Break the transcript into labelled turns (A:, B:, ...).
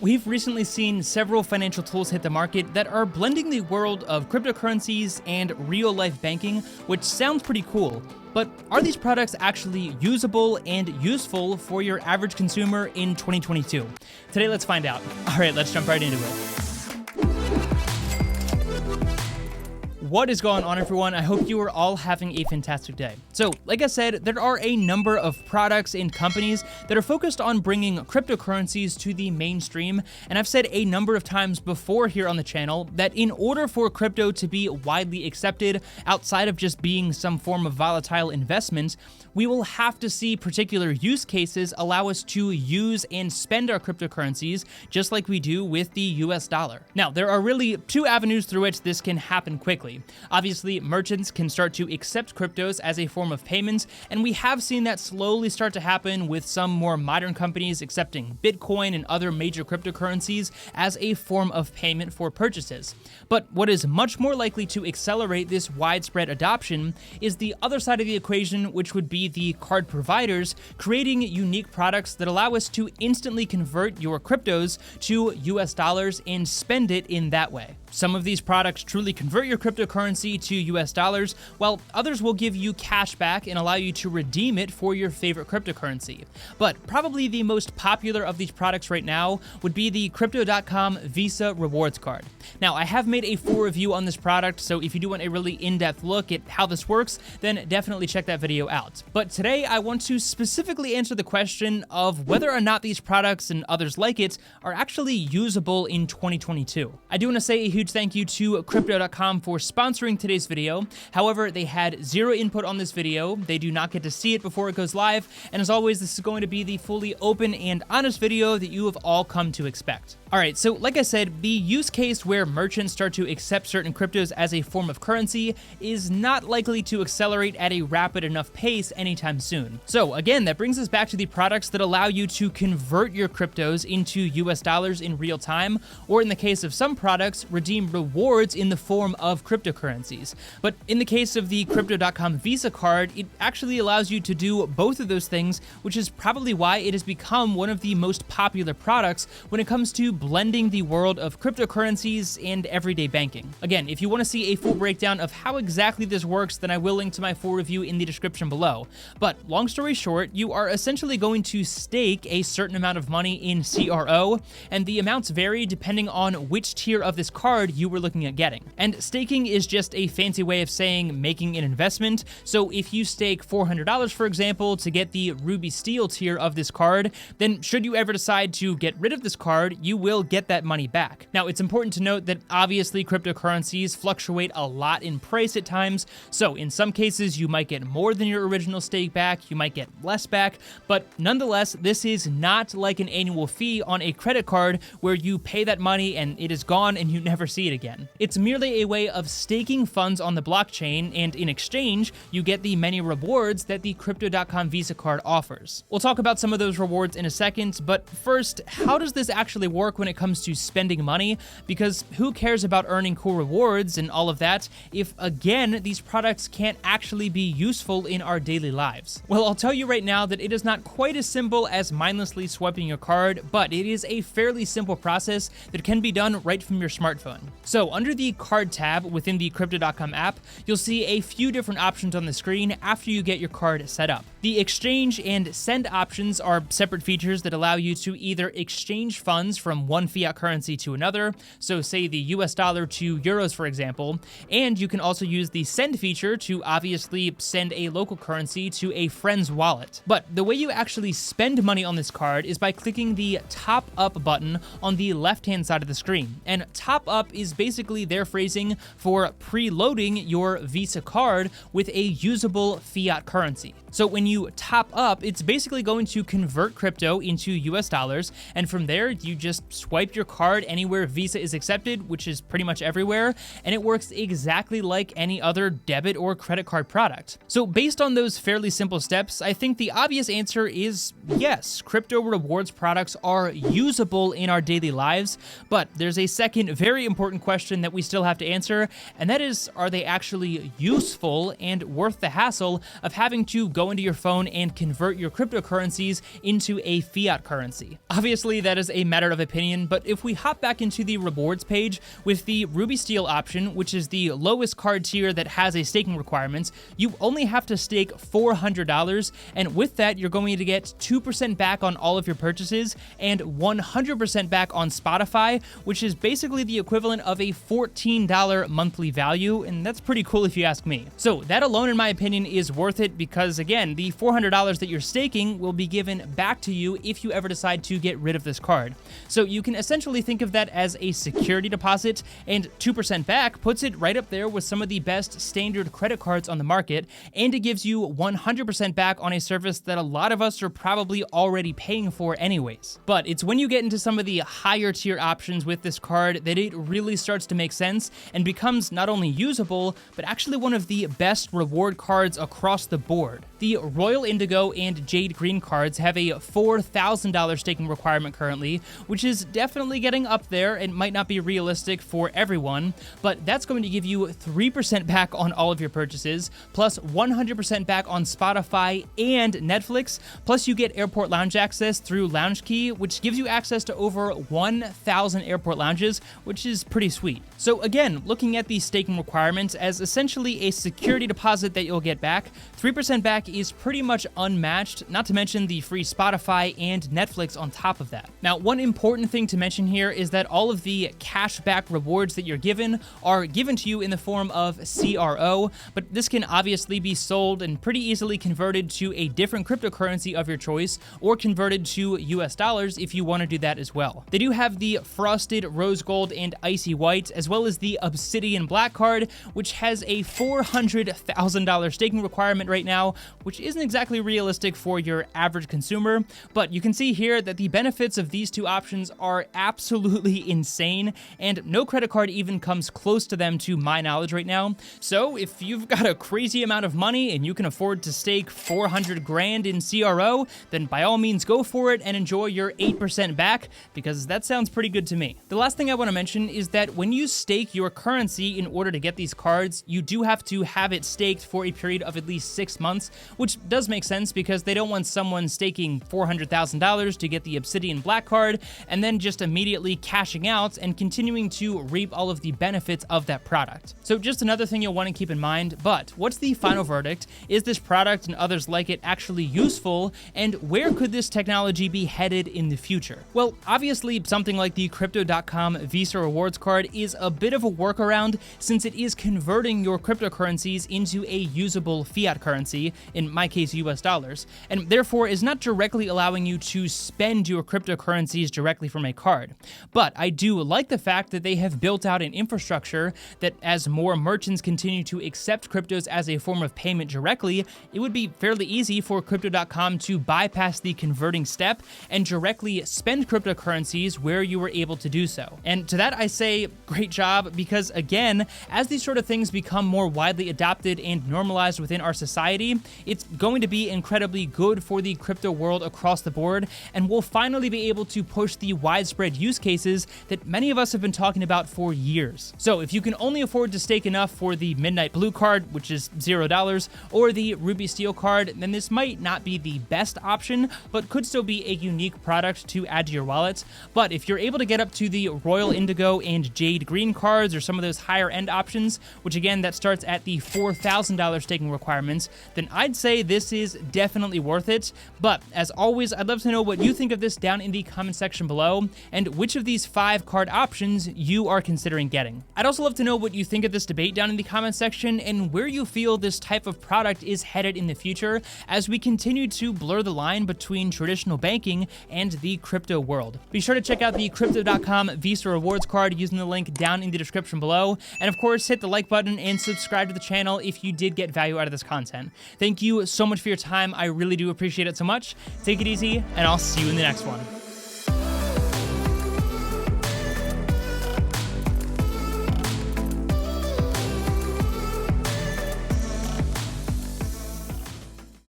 A: We've recently seen several financial tools hit the market that are blending the world of cryptocurrencies and real-life banking, which sounds pretty cool. But are these products actually usable and useful for your average consumer in 2022? Today, let's find out. All right, let's jump right into it. What is going on, everyone? I hope you are all having a fantastic day. So, like I said, there are a number of products and companies that are focused on bringing cryptocurrencies to the mainstream, and I've said a number of times before here on the channel that in order for crypto to be widely accepted outside of just being some form of volatile investment, we will have to see particular use cases allow us to use and spend our cryptocurrencies just like we do with the US dollar. Now, there are really two avenues through which this can happen quickly. Obviously, merchants can start to accept cryptos as a form of payment, and we have seen that slowly start to happen with some more modern companies accepting Bitcoin and other major cryptocurrencies as a form of payment for purchases. But what is much more likely to accelerate this widespread adoption is the other side of the equation, which would be the card providers creating unique products that allow us to instantly convert your cryptos to US dollars and spend it in that way. Some of these products truly convert your cryptocurrency to US dollars, while others will give you cash back and allow you to redeem it for your favorite cryptocurrency. But probably the most popular of these products right now would be the Crypto.com Visa Rewards Card. Now, I have made a full review on this product, so if you do want a really in-depth look at how this works, then definitely check that video out. But today, I want to specifically answer the question of whether or not these products and others like it are actually usable in 2022. I do want to say a huge thank you to Crypto.com for sponsoring today's video. However, they had zero input on this video. They do not get to see it before it goes live. And as always, this is going to be the fully open and honest video that you have all come to expect. All right, so like I said, the use case where merchants start to accept certain cryptos as a form of currency is not likely to accelerate at a rapid enough pace anytime soon. So again, that brings us back to the products that allow you to convert your cryptos into US dollars in real time, or in the case of some products, redeem rewards in the form of cryptocurrencies. But in the case of the Crypto.com Visa card, it actually allows you to do both of those things, which is probably why it has become one of the most popular products when it comes to blending the world of cryptocurrencies and everyday banking. Again, if you want to see a full breakdown of how exactly this works, then I will link to my full review in the description below. But long story short, you are essentially going to stake a certain amount of money in CRO, and the amounts vary depending on which tier of this card you were looking at getting. And staking is just a fancy way of saying making an investment. So if you stake $400, for example, to get the Ruby Steel tier of this card, then should you ever decide to get rid of this card, you will get that money back. Now, it's important to note that obviously cryptocurrencies fluctuate a lot in price at times, so in some cases you might get more than your original stake back, you might get less back, but nonetheless, this is not like an annual fee on a credit card where you pay that money and it is gone and you never see it again. It's merely a way of staking funds on the blockchain, and in exchange, you get the many rewards that the Crypto.com Visa card offers. We'll talk about some of those rewards in a second, but first, how does this actually work when it comes to spending money? Because who cares about earning cool rewards and all of that if, again, these products can't actually be useful in our daily lives? Well, I'll tell you right now that it is not quite as simple as mindlessly swiping your card, but it is a fairly simple process that can be done right from your smartphone. So under the card tab within the Crypto.com app, you'll see a few different options on the screen after you get your card set up. The exchange and send options are separate features that allow you to either exchange funds from one fiat currency to another, so say the US dollar to euros, for example, and you can also use the send feature to obviously send a local currency to a friend's wallet. But the way you actually spend money on this card is by clicking the top up button on the left-hand side of the screen, and top up is basically their phrasing for preloading your Visa card with a usable fiat currency. So when you top up, it's basically going to convert crypto into US dollars, and from there, you just swipe your card anywhere Visa is accepted, which is pretty much everywhere, and it works exactly like any other debit or credit card product. So based on those fairly simple steps, I think the obvious answer is yes, crypto rewards products are usable in our daily lives, but there's a second very important question that we still have to answer, and that is, are they actually useful and worth the hassle of having to go into your phone and convert your cryptocurrencies into a fiat currency? Obviously, that is a matter of opinion, but if we hop back into the rewards page with the Ruby Steel option, which is the lowest card tier that has a staking requirement, you only have to stake $400, and with that, you're going to get 2% back on all of your purchases and 100% back on Spotify, which is basically the equivalent of a $14 monthly value, and that's pretty cool if you ask me. So that alone, in my opinion, is worth it because, again, the $400 that you're staking will be given back to you if you ever decide to get rid of this card. So you can essentially think of that as a security deposit, and 2% back puts it right up there with some of the best standard credit cards on the market, and it gives you 100% back on a service that a lot of us are probably already paying for anyways. But it's when you get into some of the higher tier options with this card that it really starts to make sense and becomes not only usable, but actually one of the best reward cards across the board. The Royal Indigo and Jade Green cards have a $4,000 staking requirement currently, which is definitely getting up there and might not be realistic for everyone, but that's going to give you 3% back on all of your purchases, plus 100% back on Spotify and Netflix, plus you get airport lounge access through Lounge Key, which gives you access to over 1,000 airport lounges, which is pretty sweet. So again, looking at the staking requirements as essentially a security deposit that you'll get back, 3% back is pretty much unmatched, not to mention the free Spotify and Netflix on top of that. Now, one important thing to mention here is that all of the cashback rewards that you're given are given to you in the form of CRO, but this can obviously be sold and pretty easily converted to a different cryptocurrency of your choice, or converted to US dollars if you want to do that as well. They do have the Frosted Rose Gold and Icy White, as well as the Obsidian Black card, which has a $400,000 staking requirement right now, which isn't exactly realistic for your average consumer, but you can see here that the benefits of these two options are absolutely insane, and no credit card even comes close to them to my knowledge right now. So if you've got a crazy amount of money and you can afford to stake 400 grand in CRO, then by all means go for it and enjoy your 8% back, because that sounds pretty good to me. The last thing I want to mention is that when you stake your currency in order to get these cards, you do have to have it staked for a period of at least 6 months, which does make sense because they don't want someone staking $400,000 to get the Obsidian Black card and then just immediately cashing out and continuing to reap all of the benefits of that product. So just another thing you'll want to keep in mind, but what's the final verdict? Is this product and others like it actually useful, and where could this technology be headed in the future? Well, obviously something like the Crypto.com Visa Rewards card is a bit of a workaround since it is converting your cryptocurrencies into a usable fiat currency, in my case US dollars, and therefore is not directly allowing you to spend your cryptocurrencies directly from a card. But I do like the fact that they have built out an infrastructure that as more merchants continue to accept cryptos as a form of payment directly, it would be fairly easy for Crypto.com to bypass the converting step and directly spend cryptocurrencies where you were able to do so. And to that I say, great job, because again, as these sort of things become more widely adopted and normalized within our society, it's going to be incredibly good for the crypto world across the board, and we'll finally be able to push the widespread use cases that many of us have been talking about for years. So if you can only afford to stake enough for the Midnight Blue card, which is $0, or the Ruby Steel card, then this might not be the best option, but could still be a unique product to add to your wallet. But if you're able to get up to the Royal Indigo and Jade Green cards, or some of those higher end options, which again, that starts at the $4,000 staking requirements, then I'd say this is definitely worth it. But as always, I'd love to know what you think of this down in the comment section below, and which of these 5 card options you are considering getting. I'd also love to know what you think of this debate down in the comment section, and where you feel this type of product is headed in the future as we continue to blur the line between traditional banking and the crypto world. Be sure to check out the Crypto.com Visa Rewards card using the link down in the description below, and of course hit the like button and subscribe to the channel if you did get value out of this content. Thank you so much for your time, I really do appreciate it so much. Take it easy, and I'll see you in the next one.